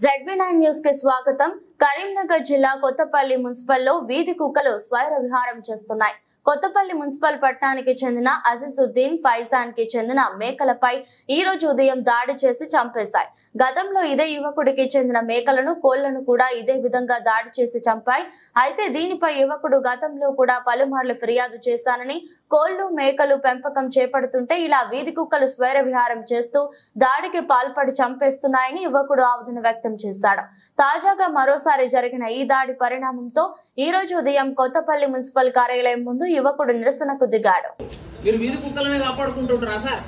ZB9 news కి స్వాగతం. కరీంనగర్ జిల్లా కొత్తపల్లి మున్సిపల్లో వీధి కుక్కలు స్వైర విహారం చేస్తున్నాయి. కొత్తపల్లి మున్సిపల్ పట్టణానికి చెందిన అజీజుద్దీన్ ఫైజాన్ కి చెందిన మేకలపై ఈ రోజు ఉదయం దాడి చేసి చంపేశాయి. గతంలో ఇదే యువకుడికి చెందిన మేకలను, కోళ్లను కూడా ఇదే విధంగా దాడి చేసి చంపాయి. అయితే దీనిపై యువకుడు గతంలో కూడా పలుమార్లు ఫిర్యాదు చేశానని, కోళ్లు, మేకలు పెంపకం చేపడుతుంటే ఇలా వీధి కుక్కలు స్వైర విహారం చేస్తూ దాడికి పాల్పడి చంపేస్తున్నాయని యువకుడు ఆవేదన వ్యక్తం చేశాడు. తాజాగా మరోసారి జరిగిన ఈ దాడి పరిణామంతో ఈ రోజు ఉదయం కొత్తపల్లి మున్సిపల్ కార్యాలయం ముందు యువకుడు నిరసనకు దిగాడు. మీరు వీధి కుక్కలనే కాపాడుకుంటుంటారా సార్?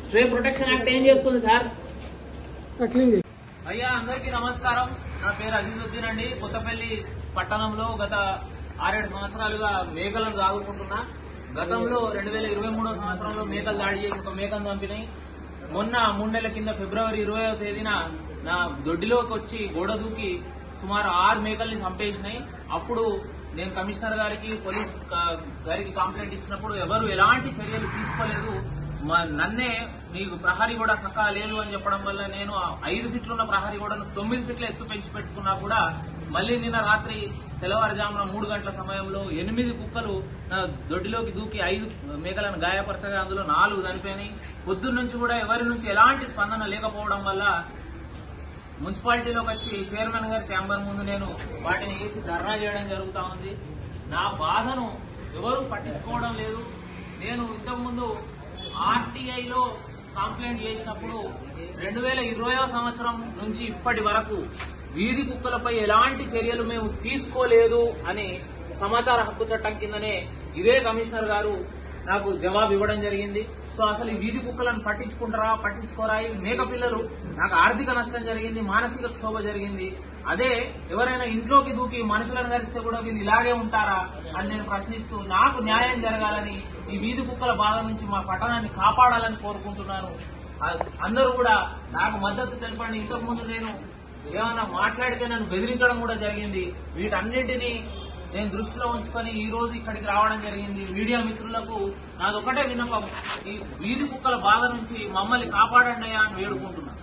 స్ట్రే ప్రొటెక్షన్ యాక్ట్ ఏం చేస్తుంది సార్? అయ్యా, అందరికీ నమస్కారం. నా పేరు అజీజుద్దీన్ అండి. కొత్తపల్లి పట్టణంలో గత 6-7 సంవత్సరాలుగా మేకలను సాగుకుంటున్నా. గతంలో 2023 సంవత్సరంలో మేకలు దాడి చేసి ఒక మేకను చంపినాయి. మొన్న 3 నెలల కింద ఫిబ్రవరి 20వ తేదీన నా దొడ్డిలోకి వచ్చి గోడ దూకి సుమారు 6 మేకల్ని చంపేసినాయి. అప్పుడు నేను కమిషనర్ గారికి, పోలీస్ గారికి కంప్లైంట్ ఇచ్చినప్పుడు ఎవరు ఎలాంటి చర్యలు తీసుకోలేదు. నన్నే మీకు ప్రహరీ కూడా సక్కా లేదు అని చెప్పడం వల్ల నేను 5 ఫీట్లు ఉన్న ప్రహరీ కూడా 9 ఫీట్ల ఎత్తు పెంచి పెట్టుకున్నా కూడా మళ్లీ నిన్న రాత్రి తెల్లవారుజామున 3 గంటల సమయంలో 8 కుక్కలు నా దొడ్డిలోకి దూకి 5 మేకలను గాయపరచగా అందులో 4 చనిపోయినాయి. పొద్దున్న నుంచి కూడా ఎవరి నుంచి ఎలాంటి స్పందన లేకపోవడం వల్ల మున్సిపాలిటీలోకి వచ్చి చైర్మన్ గారి ఛాంబర్ ముందు నేను వాటిని వేసి ధర్నా చేయడం జరుగుతా ఉంది. నా బాధను ఎవరు పట్టించుకోవడం లేదు. నేను ఇంతకుముందు ఆర్టీఐలో కంప్లైంట్ చేసినప్పుడు 2020వ సంవత్సరం నుంచి ఇప్పటి వరకు వీధి కుక్కలపై ఎలాంటి చర్యలు మేము తీసుకోలేదు అని సమాచార హక్కు చట్టం కిందనే ఇదే కమిషనర్ గారు నాకు జవాబు ఇవ్వడం జరిగింది. సో అసలు ఈ వీధి కుక్కలను పట్టించుకుంటారా, పట్టించుకోరా? మేక పిల్లలు నాకు ఆర్థిక నష్టం జరిగింది, మానసిక క్షోభ జరిగింది. అదే ఎవరైనా ఇంట్లోకి దూకి మనుషులను గరిస్తే కూడా వీళ్ళు ఇలాగే ఉంటారా అని నేను ప్రశ్నిస్తూ నాకు న్యాయం జరగాలని, ఈ వీధి కుక్కల బాధ నుంచి మా పట్టణాన్ని కాపాడాలని కోరుకుంటున్నాను. అందరూ కూడా నాకు మద్దతు తెలపండి. ఇంతకుముందు నేను ఏమన్నా మాట్లాడితే నన్ను బెదిరించడం కూడా జరిగింది. వీటన్నింటినీ నేను దృష్టిలో ఉంచుకొని ఈ రోజు ఇక్కడికి రావడం జరిగింది. మీడియా మిత్రులకు నాదొక్కటే విన్నపం, ఈ వీధి కుక్కల బాధ నుంచి మమ్మల్ని కాపాడండి అని వేడుకుంటున్నాను.